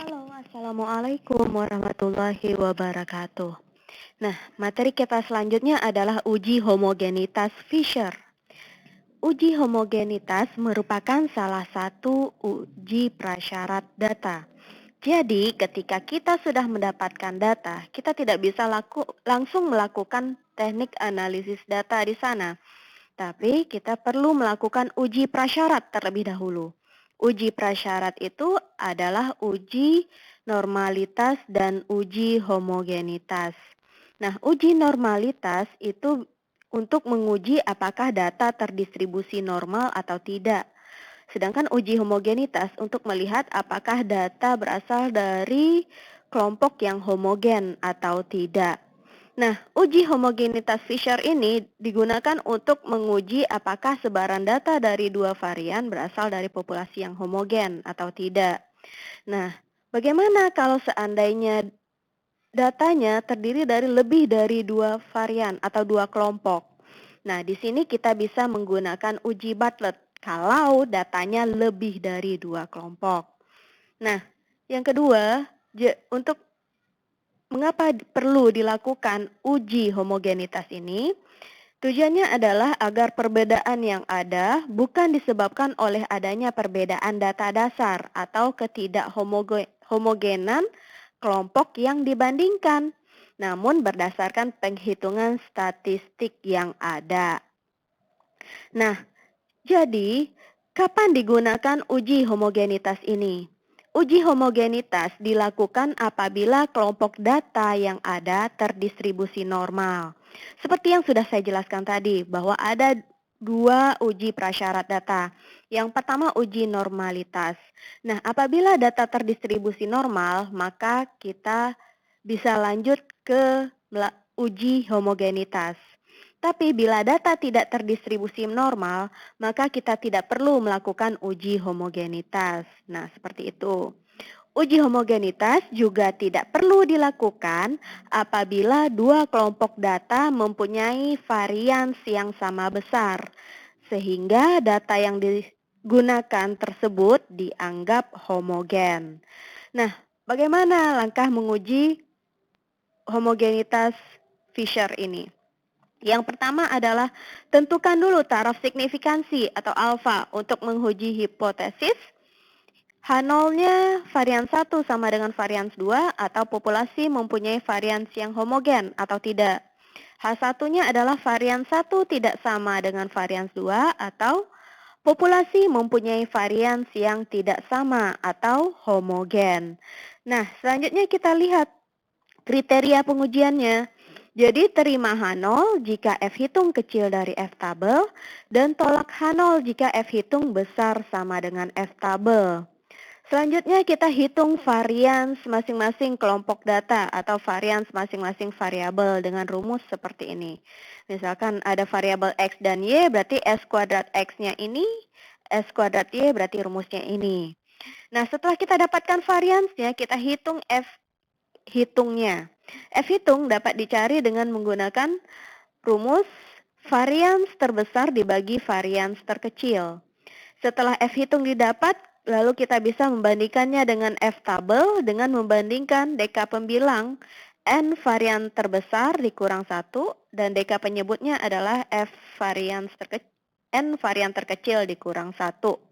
Halo, Assalamualaikum warahmatullahi wabarakatuh. Nah, materi kita selanjutnya adalah uji homogenitas Fisher. Uji homogenitas merupakan salah satu uji prasyarat data. Jadi, ketika kita sudah mendapatkan data, kita tidak bisa langsung melakukan teknik analisis data di sana. Tapi kita perlu melakukan uji prasyarat terlebih dahulu. Uji prasyarat itu adalah uji normalitas dan uji homogenitas. Nah, uji normalitas itu untuk menguji apakah data terdistribusi normal atau tidak. Sedangkan uji homogenitas untuk melihat apakah data berasal dari kelompok yang homogen atau tidak. Nah, uji homogenitas Fisher ini digunakan untuk menguji apakah sebaran data dari dua varian berasal dari populasi yang homogen atau tidak. Nah, bagaimana kalau seandainya datanya terdiri dari lebih dari dua varian atau dua kelompok? Nah, di sini kita bisa menggunakan uji Bartlett kalau datanya lebih dari dua kelompok. Nah, yang kedua, untuk mengapa perlu dilakukan uji homogenitas ini? Tujuannya adalah agar perbedaan yang ada bukan disebabkan oleh adanya perbedaan data dasar atau ketidakhomogenan kelompok yang dibandingkan, namun berdasarkan penghitungan statistik yang ada. Nah, jadi kapan digunakan uji homogenitas ini? Uji homogenitas dilakukan apabila kelompok data yang ada terdistribusi normal. Seperti yang sudah saya jelaskan tadi, bahwa ada dua uji prasyarat data. Yang pertama uji normalitas. Nah, apabila data terdistribusi normal, maka kita bisa lanjut ke uji homogenitas. Tapi bila data tidak terdistribusi normal, maka kita tidak perlu melakukan uji homogenitas. Nah, seperti itu. Uji homogenitas juga tidak perlu dilakukan apabila dua kelompok data mempunyai varians yang sama besar, sehingga data yang digunakan tersebut dianggap homogen. Nah, bagaimana langkah menguji homogenitas Fisher ini? Yang pertama adalah tentukan dulu taraf signifikansi atau alfa untuk menguji hipotesis H0-nya varian 1 sama dengan varian 2 atau populasi mempunyai varians yang homogen atau tidak. H1-nya adalah varian 1 tidak sama dengan varian 2 atau populasi mempunyai varians yang tidak sama atau homogen. Nah, selanjutnya kita lihat kriteria pengujiannya. Jadi terima H0 jika F hitung kecil dari F tabel dan tolak H0 jika F hitung besar sama dengan F tabel. Selanjutnya kita hitung varians masing-masing kelompok data atau varians masing-masing variabel dengan rumus seperti ini. Misalkan ada variabel X dan Y berarti S kuadrat X-nya ini, S kuadrat Y berarti rumusnya ini. Nah, setelah kita dapatkan variansnya, kita hitung F hitungnya. F hitung dapat dicari dengan menggunakan rumus varians terbesar dibagi varians terkecil. Setelah F hitung didapat, lalu kita bisa membandingkannya dengan F tabel dengan membandingkan DK pembilang N varian terbesar dikurang 1 dan DK penyebutnya adalah N varian terkecil dikurang 1.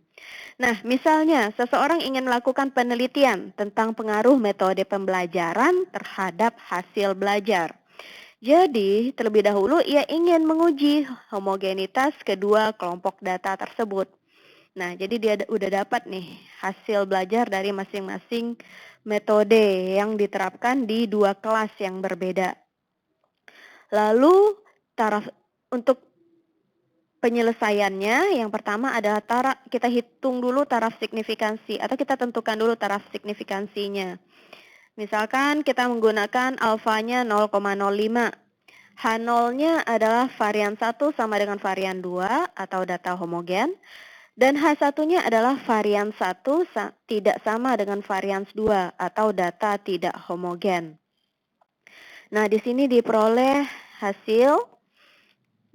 Nah, misalnya seseorang ingin melakukan penelitian tentang pengaruh metode pembelajaran terhadap hasil belajar. Jadi, terlebih dahulu ia ingin menguji homogenitas kedua kelompok data tersebut. Nah, jadi dia udah dapat nih hasil belajar dari masing-masing metode yang diterapkan di dua kelas yang berbeda. Lalu, taraf untuk penyelesaiannya, yang pertama adalah kita hitung dulu taraf signifikansi atau kita tentukan dulu taraf signifikansinya. Misalkan kita menggunakan alfanya 0,05. H0-nya adalah varian 1 sama dengan varian 2 atau data homogen. Dan H1-nya adalah varian 1 tidak sama dengan varian 2 atau data tidak homogen. Nah, di sini diperoleh hasil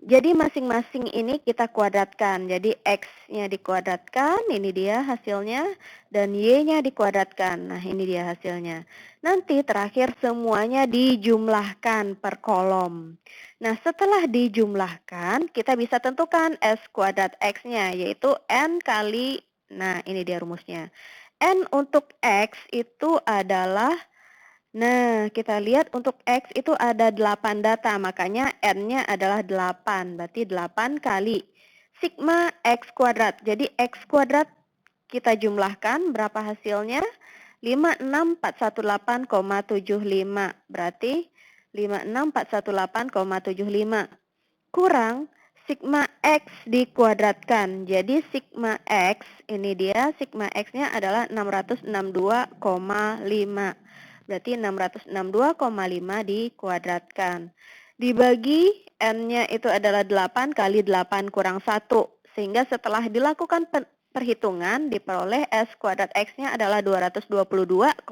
Jadi masing-masing ini kita kuadratkan. Jadi X-nya dikuadratkan, ini dia hasilnya, dan Y-nya dikuadratkan. Nah, ini dia hasilnya. Nanti terakhir semuanya dijumlahkan per kolom. Nah, setelah dijumlahkan, kita bisa tentukan S kuadrat X-nya, yaitu N kali, nah ini dia rumusnya. N untuk X itu adalah, nah, kita lihat untuk X itu ada 8 data, makanya N-nya adalah 8, berarti 8 kali sigma X kuadrat. Jadi X kuadrat kita jumlahkan, berapa hasilnya? 56418,75, berarti 56418,75 kurang sigma X dikuadratkan. Jadi sigma X, ini dia sigma X-nya adalah 662,5. Berarti 662,5 dikuadratkan. Dibagi N-nya itu adalah 8 kali 8 kurang 1. Sehingga setelah dilakukan perhitungan diperoleh S kuadrat X-nya adalah 222,21.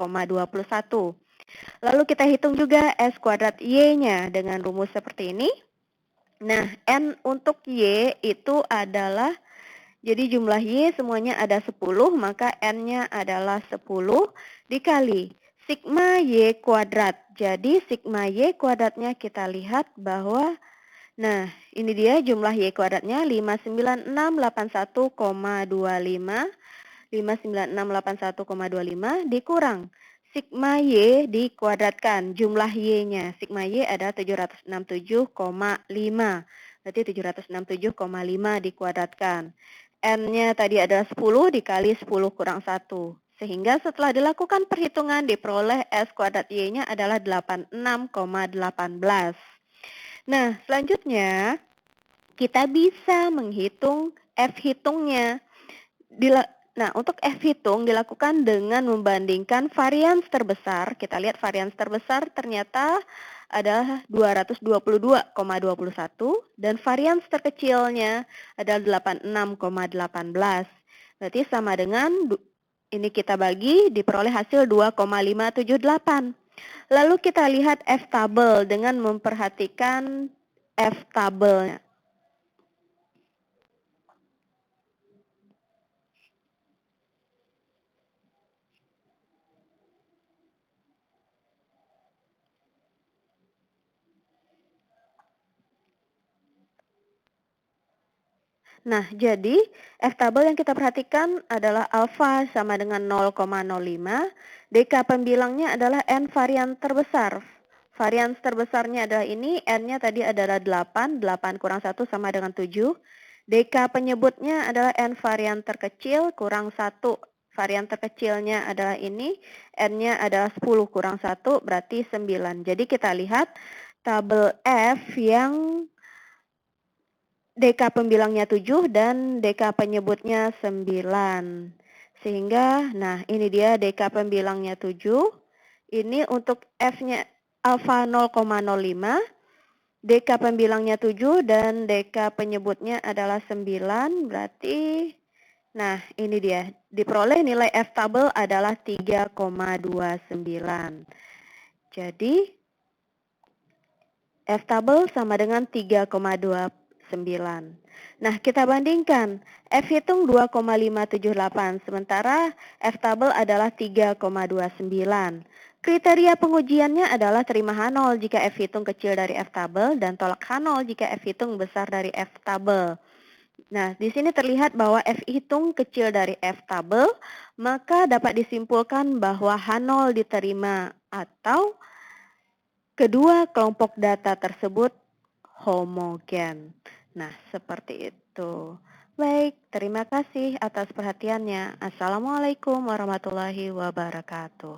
Lalu kita hitung juga S kuadrat Y-nya dengan rumus seperti ini. Nah, N untuk Y itu adalah, jadi jumlah Y semuanya ada 10, maka N-nya adalah 10 dikali sigma Y kuadrat. Jadi sigma Y kuadratnya kita lihat bahwa, nah ini dia jumlah Y kuadratnya 59681,25. 59681,25 dikurang sigma Y dikuadratkan, jumlah Y-nya. Sigma Y adalah 767,5. Berarti 767,5 dikuadratkan. N-nya tadi adalah 10 dikali 10 kurang 1. Sehingga setelah dilakukan perhitungan diperoleh S kuadrat Y-nya adalah 86,18. Nah, selanjutnya kita bisa menghitung F hitungnya. Nah, untuk F hitung dilakukan dengan membandingkan varians terbesar. Kita lihat varians terbesar ternyata adalah 222,21 dan varians terkecilnya adalah 86,18. Berarti sama dengan ini kita bagi diperoleh hasil 2,578. Lalu kita lihat F tabel dengan memperhatikan F tabelnya. Nah, jadi F-tabel yang kita perhatikan adalah alfa sama dengan 0,05. DK pembilangnya adalah N varian terbesar. Varian terbesarnya adalah ini, N-nya tadi adalah 8, 8 kurang 1 sama dengan 7. DK penyebutnya adalah N varian terkecil kurang 1. Varian terkecilnya adalah ini, N-nya adalah 10 kurang 1, berarti 9. Jadi kita lihat tabel F yang DK pembilangnya 7 dan DK penyebutnya 9. Sehingga, nah ini dia DK pembilangnya 7. Ini untuk F-nya alfa 0,05. DK pembilangnya 7 dan DK penyebutnya adalah 9. Berarti, nah ini dia. Diperoleh nilai F tabel adalah 3,29. Jadi, F tabel sama dengan 3,29. Nah, kita bandingkan. F hitung 2,578, sementara F tabel adalah 3,29. Kriteria pengujiannya adalah terima H0 jika F hitung kecil dari F tabel dan tolak H0 jika F hitung besar dari F tabel. Nah, di sini terlihat bahwa F hitung kecil dari F tabel, maka dapat disimpulkan bahwa H0 diterima atau kedua kelompok data tersebut homogen. Nah, seperti itu. Baik, terima kasih atas perhatiannya. Assalamualaikum warahmatullahi wabarakatuh.